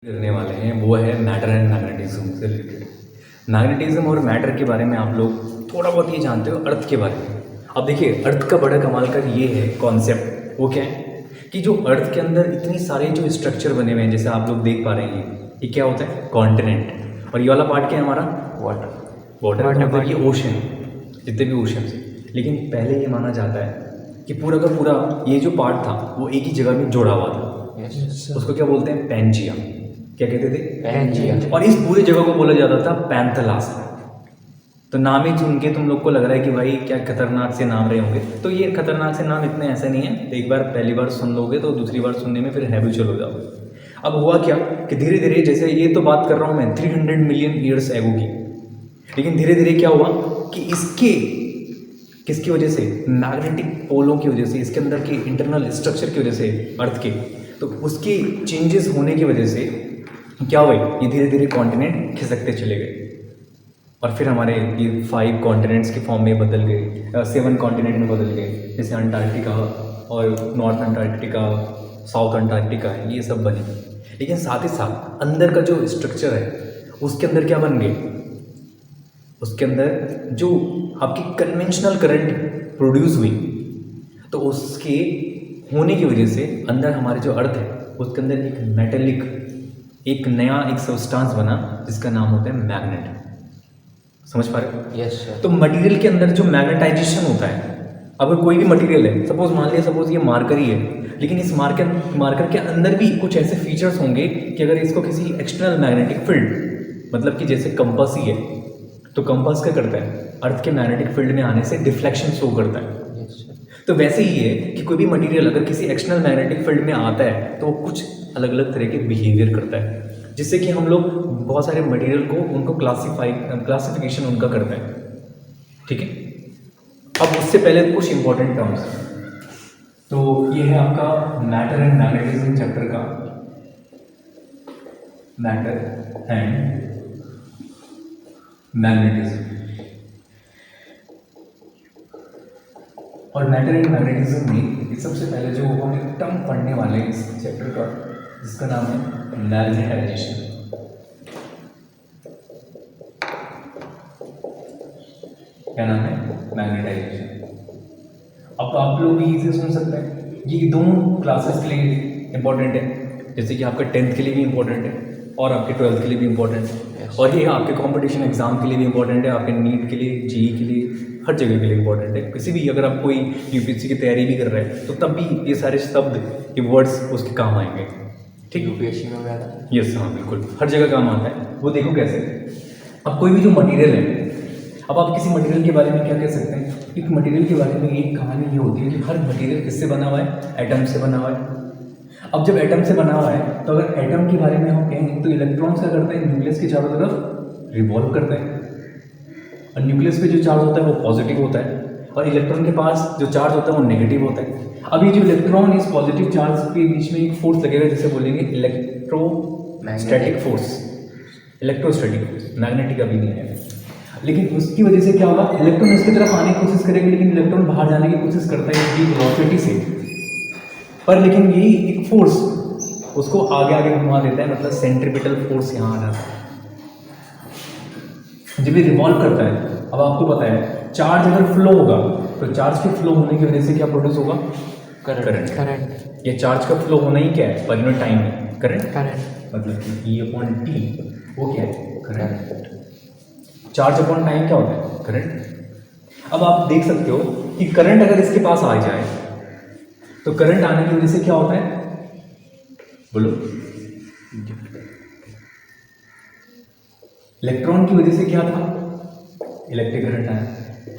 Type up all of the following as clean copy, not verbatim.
करने वाले हैं वो है मैटर एंड मैग्नेटिज्म से रिलेटेड। मैग्नेटिज्म और मैटर के बारे में आप लोग थोड़ा बहुत ये जानते हो अर्थ के बारे में। अब देखिए अर्थ का बड़ा कमाल का ये है कॉन्सेप्ट, वो क्या है कि जो अर्थ के अंदर इतनी सारे जो स्ट्रक्चर बने हुए हैं, जैसे आप लोग देख पा रहे हैं ये क्या होता है कॉन्टिनेंट, और ये वाला पार्ट क्या है हमारा वाटर मतलब ये ओशन, जितने भी ओशन है। लेकिन पहले ये माना जाता है कि पूरा का पूरा ये जो पार्ट था वो एक ही जगह में जुड़ा हुआ था। उसको क्या बोलते हैं पैंजिया, क्या कहते थे पैंजिया। और इस पूरी जगह को बोला जाता था पैंथलास। तो नाम ही सुन के तुम लोग को लग रहा है कि भाई क्या खतरनाक से नाम रहे होंगे, तो ये खतरनाक से नाम इतने ऐसे नहीं है। एक बार पहली बार सुन लोगे तो दूसरी बार सुनने में फिर हैबिचुअल हो जाओगे। अब हुआ क्या कि धीरे धीरे, जैसे ये तो बात कर रहा हूँ मैं 300 मिलियन ईयर्स एगो की, लेकिन धीरे धीरे क्या हुआ कि इसके किसकी वजह से, मैग्नेटिक पोलों की वजह से, इसके अंदर के इंटरनल स्ट्रक्चर की वजह से अर्थ के, तो उसके चेंजेस होने की वजह से क्या हुए, ये धीरे धीरे कॉन्टिनेंट खिसकते चले गए और फिर हमारे ये 5 कॉन्टिनेंट्स के फॉर्म में बदल गए, 7 कॉन्टिनेंट में बदल गए, जैसे अंटार्कटिका और नॉर्थ अंटार्कटिका, साउथ अंटार्कटिका, ये सब बने। लेकिन साथ ही साथ अंदर का जो स्ट्रक्चर है उसके अंदर क्या बन गए, उसके अंदर जो आपकी कन्वेंशनल करंट प्रोड्यूस हुई, तो उसके होने की वजह से अंदर हमारे जो अर्थ है उसके अंदर एक मेटेलिक, एक नया एक सब्सटेंस बना जिसका नाम होता है मैग्नेट। समझ पा रहे हो? Yes sir. तो मटेरियल के अंदर जो मैग्नेटाइजेशन होता है, अगर कोई भी मटेरियल है, सपोज मान लिया सपोज ये मार्कर ही है, लेकिन इस मार्कर के अंदर भी कुछ ऐसे फीचर्स होंगे कि अगर इसको किसी एक्सटर्नल मैग्नेटिक फील्ड, मतलब कि जैसे कंपास ही है, तो कंपास क्या करता है, अर्थ के मैग्नेटिक फील्ड में आने से डिफ्लेक्शन शो करता है। तो वैसे ही है कि कोई भी मटेरियल अगर किसी एक्सटर्नल मैग्नेटिक फील्ड में आता है तो वो कुछ अलग अलग तरह के बिहेवियर करता है, जिससे कि हम लोग बहुत सारे मटेरियल को उनको क्लासिफिकेशन उनका करते हैं। ठीक है, अब उससे पहले कुछ इंपॉर्टेंट टर्म्स, तो ये है आपका मैटर एंड मैग्नेटिज्म चैप्टर का, मैटर एंड मैग्नेटिज्म। और मैटर एंड मैग्नेटिज्म में सबसे पहले जो हम एक टर्म पढ़ने वाले हैं इस चैप्टर का, जिसका नाम है मैग्नेटाइजेशन। क्या नाम है, मैग्नेटाइजेशन। अब आप लोग भी इसे सुन सकते हैं, ये दोनों क्लासेस के लिए इंपॉर्टेंट है, जैसे कि आपका 10th के लिए भी इंपॉर्टेंट है और आपके 12th के लिए भी इंपॉर्टेंट है, और ये आपके कंपटीशन एग्जाम के लिए भी इंपॉर्टेंट है, आपके नीट के लिए, जेई के लिए, हर जगह के लिए इंपॉर्टेंट है। किसी भी अगर आप कोई यूपीएससी की तैयारी भी कर रहे हैं तो तब भी ये सारे शब्द, ये वर्ड्स उसके काम आएंगे। ठीक, यूपीएससी में वगैरह। यस, हाँ बिल्कुल, हर जगह काम आता है। वो देखो कैसे, अब कोई भी जो मटेरियल है, अब आप किसी मटेरियल के बारे में क्या कह सकते हैं, एक मटेरियल के बारे में एक कहानी ये होती है कि हर मटेरियल किससे बना हुआ है, एटम से बना हुआ है। अब जब एटम से बना हुआ है तो अगर एटम के बारे में हम कहें तो इलेक्ट्रॉन्स क्या करते हैं, न्यूक्लियस के चारों तरफ रिवॉल्व करते हैं, और न्यूक्लियस पे जो चार्ज होता है वो पॉजिटिव होता है, और इलेक्ट्रॉन के पास जो चार्ज होता है वो नेगेटिव होता है। अब ये जो इलेक्ट्रॉन इस पॉजिटिव चार्ज के बीच में एक फोर्स लगेगा, जिसे बोलेंगे electrostatic force, electrostatic force, magnetic अभी नहीं है। लेकिन उसकी वजह से क्या होगा, इलेक्ट्रॉन इसकी तरफ आने की कोशिश करेंगे, लेकिन इलेक्ट्रॉन बाहर जाने की कोशिश करता है इसकी वेलोसिटी से, पर लेकिन यही एक फोर्स उसको आगे आगे घुमा देता है, मतलब सेंट्रीपिटल फोर्स यहाँ आ जाता है जब ये रिवॉल्व करता है। अब आपको पता है चार्ज अगर फ्लो होगा तो चार्ज के फ्लो होने की वजह से क्या प्रोड्यूस होगा, करंट। ये चार्ज का फ्लो होना ही क्या है, पर यूनिट टाइम में करंट, मतलब कि E/T वो क्या है, करंट। चार्ज अपॉन टाइम क्या होता है, करंट। अब आप देख सकते हो कि करंट अगर इसके पास आ जाए तो करंट आने की वजह से क्या होता है, बोलो, इलेक्ट्रॉन की वजह से क्या था, इलेक्ट्रिक करंट आया।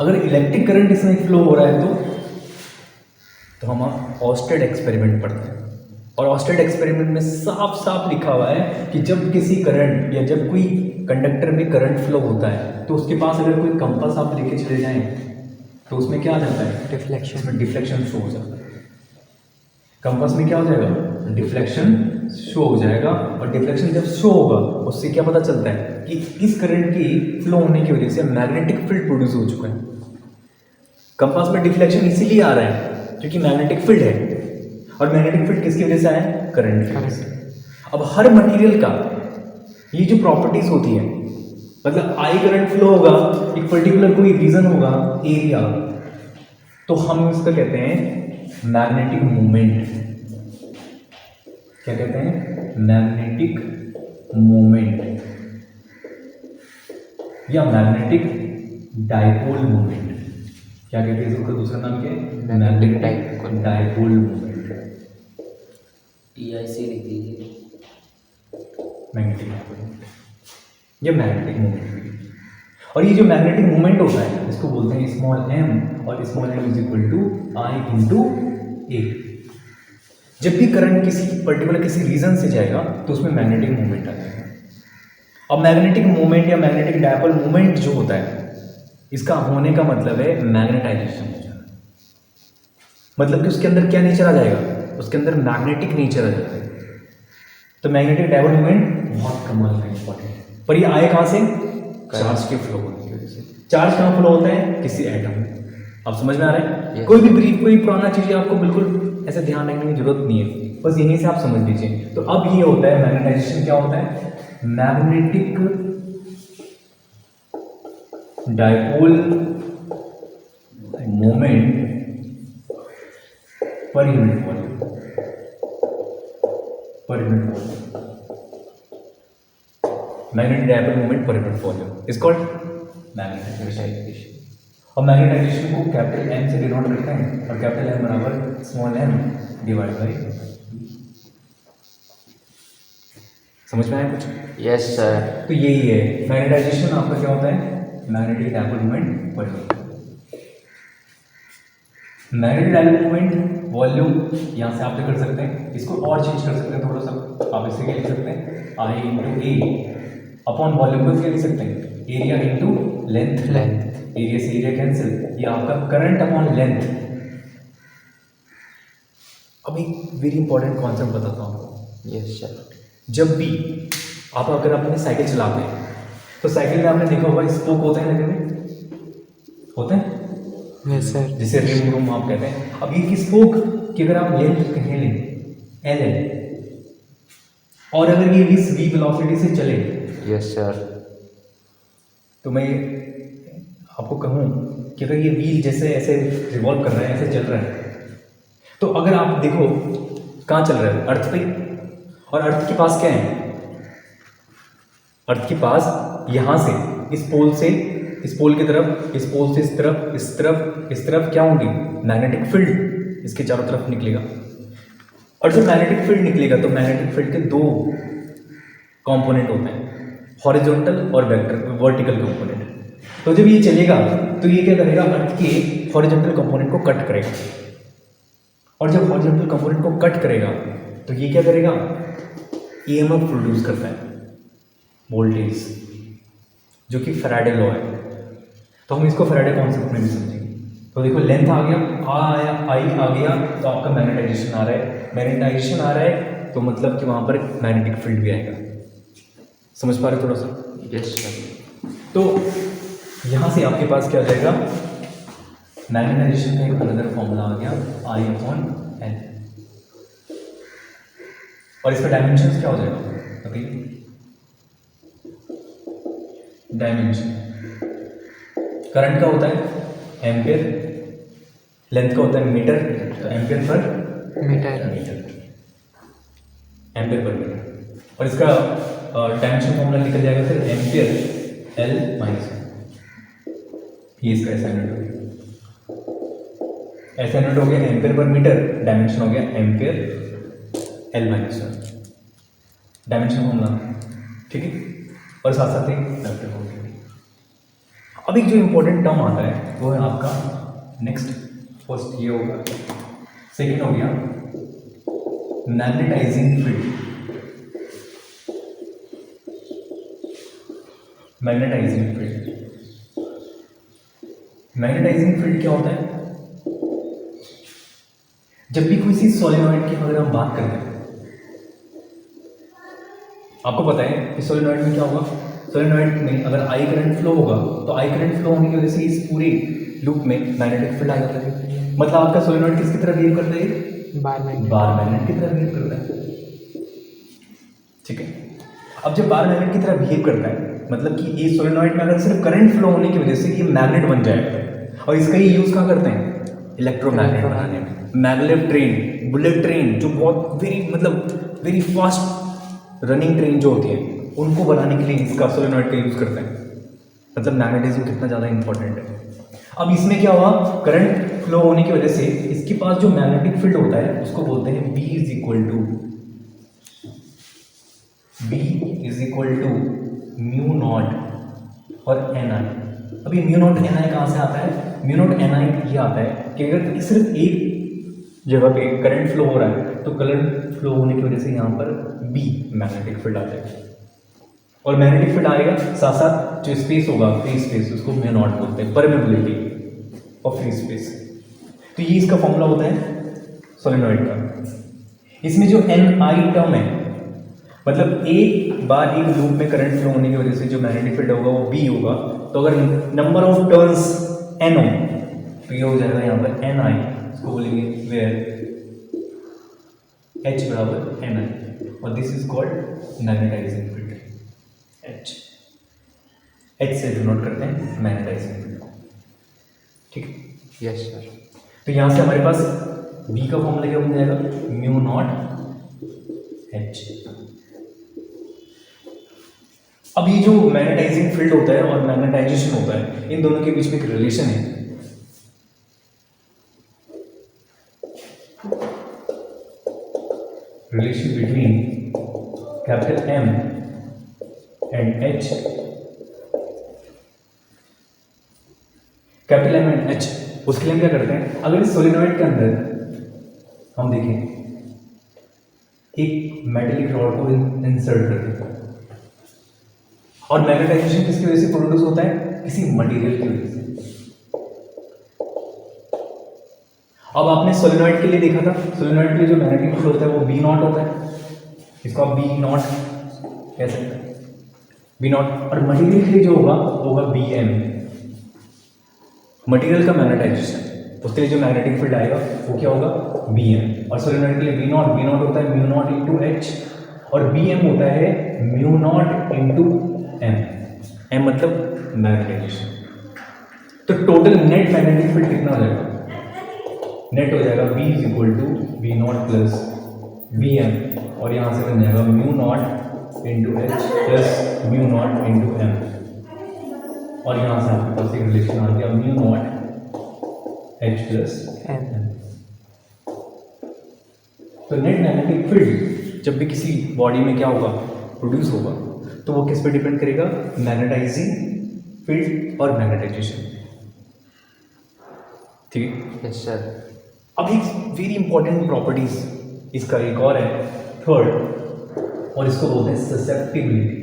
अगर इलेक्ट्रिक करंट इसमें फ्लो हो रहा है तो हम ऑस्टेड एक्सपेरिमेंट पढ़ते हैं, और ऑस्टेड एक्सपेरिमेंट में साफ साफ लिखा हुआ है कि जब किसी करंट या जब कोई कंडक्टर में करंट फ्लो होता है तो उसके पास अगर कोई कंपास आप लेके चले जाएं तो उसमें क्या आ जाता है, डिफ्लेक्शन, डिफ्लेक्शन शो हो जाता है। कंपास में क्या हो जाएगा, डिफ्लेक्शन शो हो जाएगा, और डिफ्लेक्शन जब शो होगा उससे क्या पता चलता है कि इस करंट की फ्लो होने की वजह से मैग्नेटिक फील्ड प्रोड्यूस हो चुका है। कंपास में डिफ्लेक्शन इसीलिए आ रहा है क्योंकि मैग्नेटिक फील्ड है, और मैग्नेटिक फील्ड किसकी वजह से आया है, करंट की वजह से। अब हर मटेरियल का ये जो प्रॉपर्टीज होती है, मतलब आई करंट फ्लो होगा, एक पर्टिकुलर कोई रीजन होगा, एरिया, तो हम इसका कहते हैं मैग्नेटिक मोमेंट। क्या कहते हैं? मैग्नेटिक मोमेंट या मैग्नेटिक डाइपोल मोमेंट। क्या कहते हैं इसका दूसरा नाम? क्या है? Magnetic dipole moment. TIC लिख दीजिए। मैग्नेटिक डाइपोल मोमेंट, ये मैग्नेटिक मोमेंट। और ये जो मैग्नेटिक मोमेंट होता है इसको बोलते हैं स्मॉल m, और small m is equal to I into A. जब भी करंट किसी पर्टिकुलर किसी रीजन से जाएगा तो उसमें मैग्नेटिक मोमेंट आ जाएगा। अब मैग्नेटिक मोमेंट या मैग्नेटिक डाइपोल मोमेंट जो होता है, इसका होने का मतलब है मैग्नेटाइजेशन हो जाना। मतलब कि उसके अंदर क्या नेचर आ जाएगा? उसके अंदर मैग्नेटिक नेचर आ जाएगा। तो मैग्नेटिक डाइपोल मोमेंट बहुत कमाल का इंपॉर्टेंट। पर ये आए कहाँ से? चार्ज के फ्लो होने की वजह से। चार्ज कहाँ फ्लो होता है? किसी एटम में। अब समझ में आ रहा है? Yes. कोई भी ब्रीफ, कोई पुराना चीज़ें आपको बिल्कुल ऐसे ध्यान रखने की जरूरत नहीं है, बस यहीं से आप समझ लीजिए। तो अब ये होता है मैग्नेटाइजेशन। क्या होता है? Magnetic dipole moment per unit volume, per unit volume. Magnetic dipole moment per unit volume is called magnetization. और मैग्नेटाइजेशन को कैपिटल M से डिनोट करते हैं, और कैपिटल M बराबर स्मॉल m डिवाइड बाई। समझ में आया कुछ? Yes sir. तो यही है मैग्नेटाइजेशन। आपका क्या होता है? Magnetic dipole moment per unit. Magnetic dipole moment volume यहाँ से आप क्या कर सकते हैं, इसको और चेंज कर सकते हैं थोड़ा सा। आप इसे क्या लिख सकते हैं? I into A upon volume को क्या लिख सकते हैं? Area into length. एरिया से एरिया कैंसिल, ये आपका करंट अपॉन लेंथ। अब एक वेरी इंपॉर्टेंट कॉन्सेप्ट बताता हूँ आपको। Yes sir. जब भी आप अगर अपनी साइकिल चलाते हैं तो साइकिल में आपने देखा होगा स्पोक होते हैं लगे हुए, होते हैं। Yes sir. जिसे रिम रूम आप कहते हैं। अब ये स्पोक की अगर आप लेंथ कहें लें एल है, और अगर ये इस v वेलोसिटी से चले, यस सर, तो मैं आपको कहूँ कि अगर ये व्हील जैसे ऐसे रिवॉल्व कर रहा है, ऐसे चल रहा है, तो अगर आप देखो कहाँ चल रहा है? अर्थ पे। और अर्थ के पास क्या है? अर्थ के पास यहाँ से इस पोल से इस पोल की तरफ, इस पोल से इस तरफ, इस तरफ, इस तरफ क्या होंगी? मैग्नेटिक फील्ड इसके चारों तरफ निकलेगा। और जब मैग्नेटिक फील्ड निकलेगा तो मैग्नेटिक फील्ड के दो कंपोनेंट होते हैं, हॉरिजॉन्टल और वर्टिकल कंपोनेंट। तो जब ये चलेगा तो ये क्या करेगा? अर्थ के हॉरिजॉन्टल कंपोनेंट को कट करेगा, और जब हॉरिजॉन्टल कंपोनेंट को कट करेगा तो ये क्या करेगा? ईएमएफ प्रोड्यूस करता है, वोल्टेज, जो कि फैराडे लॉ है। तो हम इसको फैराडे कॉन्सेप्ट में भी समझेंगे। तो देखो लेंथ आ गया, आई आ गया, तो आपका मैग्नेटाइजेशन आ रहा है। मैग्नेटाइजेशन आ रहा है तो मतलब कि वहाँ पर मैग्नेटिक फील्ड भी आएगा। समझ पा रहे थोड़ा सा? Yes sir. तो यहाँ से आपके पास क्या आ जाएगा? मैग्नेटाइजेशन का एक अनदर फॉर्मूला आ गया, आई अपॉन एन। और इसका डायमेंशन क्या हो जाएगा? बताइए। डायमेंशन करंट का होता है एम्पियर, लेंथ का होता है मीटर, तो ampere per metre. Ampere per metre. और इसका डायमेंशन फॉर्मूला निकल जाएगा फिर एम्पियर एल माइनस। ये इसका ऐसा यूनिट हो गया, ऐसा यूनिट हो गया एम्पियर पर मीटर, डायमेंशन हो गया ampere L minus dimension formula. ठीक है, और साथ साथ ही वेक्टर हो गया। अब एक जो इंपॉर्टेंट टर्म आता है वो है आपका नेक्स्ट, फर्स्ट ये होगा, सेकेंड हो गया magnetizing field. Magnetizing field, magnetizing field क्या होता है? जब भी किसी सोलेनॉइड की अगर हम बात करते हैं, आपको पता है कि सोलेनॉइड में क्या होगा? सोलेनॉइड में अगर आई करंट फ्लो होगा तो आई करंट फ्लो होने की वजह से इस पूरे लूप में मैग्नेटिक फील्ड आ जाता है। मतलब आपका सोलेनॉइड किसकी तरह बिहेव करता है? Bar magnet. बार मैग्नेट की तरह बिहेव करता है। ठीक है। अब जब बार मैग्नेट की तरह बिहेव करता है, मतलब कि ये सोलेनॉइड में अगर सिर्फ करंट फ्लो होने की वजह से ये मैग्नेट बन जाएगा, और इसका ही यूज़ कहाँ करते हैं? इलेक्ट्रोमैग्नेट बनाने में। मैग्लेव ट्रेन, बुलेट ट्रेन, जो बहुत वेरी फास्ट रनिंग ट्रेन जो होती है, उनको बनाने के लिए इसका सोलेनॉइड का यूज़ करते हैं। मतलब मैग्नेटिज्म कितना ज़्यादा इंपॉर्टेंट है। अब इसमें क्या हुआ, करंट फ्लो होने की वजह से इसके पास जो मैग्नेटिक फील्ड होता है उसको बोलते हैं B is equal to mu naught और NI। अभी म्यू नॉट NI कहाँ से आता है? म्यू नॉट NI ये आता है कि अगर सिर्फ एक जगह पे करंट फ्लो हो रहा है तो करंट फ्लो होने की वजह से यहाँ पर B मैग्नेटिक फील्ड आ जाएगा, और मैग्नेटिक फील्ड आएगा साथ साथ जो स्पेस होगा, फ्री स्पेस, उसको म्यू नॉट बोलते हैं, परमेबिलिटी और फ्री स्पेस। तो ये इसका फॉर्मूला होता है सोलेनॉइड का। इसमें जो NI टर्म है, मतलब एक बार एक लूप में करंट फ्लो होने की वजह से जो मैग्नेटिक फील्ड होगा वो B होगा, तो अगर नंबर ऑफ टर्न्स N हो तो ये हो जाएगा यहाँ पर NI, इसको बोलेंगे वेयर H बराबर NI, और this is called magnetizing field. H से डिनोट करते हैं मैग्नेटाइजिंग फील्ड को, ठीक है। Yes sir. तो यहाँ से हमारे पास B का फॉर्मूला क्या बन जाएगा? Mu not H। अब ये जो मैग्नेटाइजिंग फील्ड होता है और मैग्नेटाइजेशन होता है, इन दोनों के बीच में एक रिलेशन है। Relation between capital M and H। Capital M and H, उसके लिए हम क्या करते हैं, अगर इस सोलेनॉइड के अंदर हम देखें एक मेटेलिक रॉड को इंसर्ट करते हैं, और मैग्नेटाइजेशन किसकी वजह से प्रोड्यूस होता है? किसी मटेरियल की वजह से। अब आपने सोलेनॉइड के लिए देखा था, सोलेनॉइड के लिए जो मैग्नेटिक फील्ड होता है वो B नॉट होता है, इसको आप B नॉट कह सकते हैं, B नॉट। और मटेरियल के लिए जो होगा BM, मटेरियल का मैग्नेटाइजेशन, उसके लिए जो मैग्नेटिक फील्ड आएगा वो क्या होगा? BM। और सोलेनॉइड के लिए B नॉट होता है म्यू नॉट इंटू H, और BM होता है mu naught into M। M मतलब मैग्नेटाइजेशन। तो टोटल नेट मैग्नेटिक फील्ड कितना हो जाएगा? नेट हो जाएगा B is equal to B naught plus BM, और यहाँ से बन जाएगा mu naught into H plus mu naught into M, और यहाँ से आपके पास एक रिलेशन आ गया mu naught H plus M। तो नेट मैग्नेटिक फील्ड जब भी किसी बॉडी में क्या होगा, प्रोड्यूस होगा, तो वो किस पे डिपेंड करेगा? मैग्नेटाइजिंग फील्ड और मैग्नेटाइजेशन, ठीक है। Yes sir. अब एक वेरी इंपॉर्टेंट प्रॉपर्टीज इसका एक और है, थर्ड, और इसको बोलते हैं ससेप्टिबिलिटी।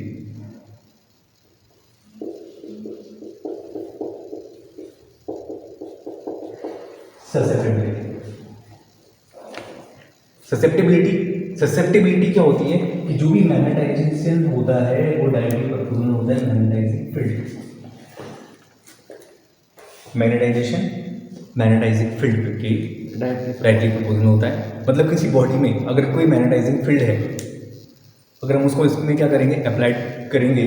ससेप्टिबिलिटी क्या होती है कि जो भी मैग्नेटाइजेशन होता है वो डायरेक्टली प्रोपोर्शनल होता है मैग्नेटाइजिंग फील्ड। मैग्नेटाइजिंग फील्ड के डायरेक्टली प्रोपोर्शनल होता है। मतलब किसी बॉडी में अगर कोई मैग्नेटाइजिंग फील्ड है, अगर हम उसको इसमें क्या करेंगे, अप्लाइड करेंगे,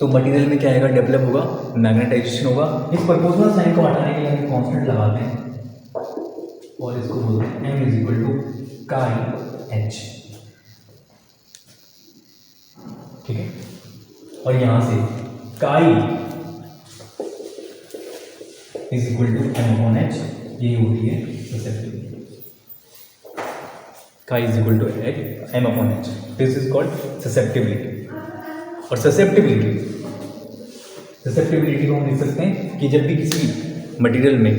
तो मटेरियल में क्या आएगा? डेवलप होगा, मैग्नेटाइजेशन होगा। इस प्रोपोर्शनल साइन को हटाने के लिए हम कांस्टेंट लगाते हैं और इसको बोलते हैं M is equal to chi H, ठीक है। और यहां से chi is equal to M upon H, ये होती है susceptibility. Chi is equal to M upon H, this is called susceptibility. और ससेप्टिबिलिटी को हम लिख सकते हैं कि जब भी किसी मटेरियल में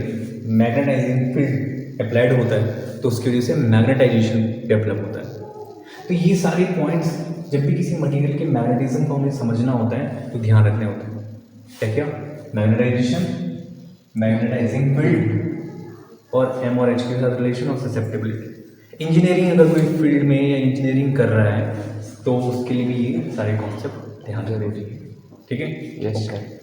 मैग्नेटाइजिंग फील्ड अप्लाइड होता है तो उसकी वजह से मैग्नेटाइजेशन डेवलप होता है। तो ये सारे पॉइंट्स जब भी किसी मटेरियल के मैग्नेटिज्म को हमें समझना होता है तो ध्यान रखने होते हैं। क्या? मैग्नेटाइजेशन, मैग्नेटाइजिंग फील्ड और M और H के साथ रिलेशन और ससेप्टिबिलिटी। इंजीनियरिंग अगर कोई फील्ड में या इंजीनियरिंग कर रहा है तो उसके लिए भी ये सारे कॉन्सेप्ट ध्यान जरूरी है, ठीक है। Yes sir.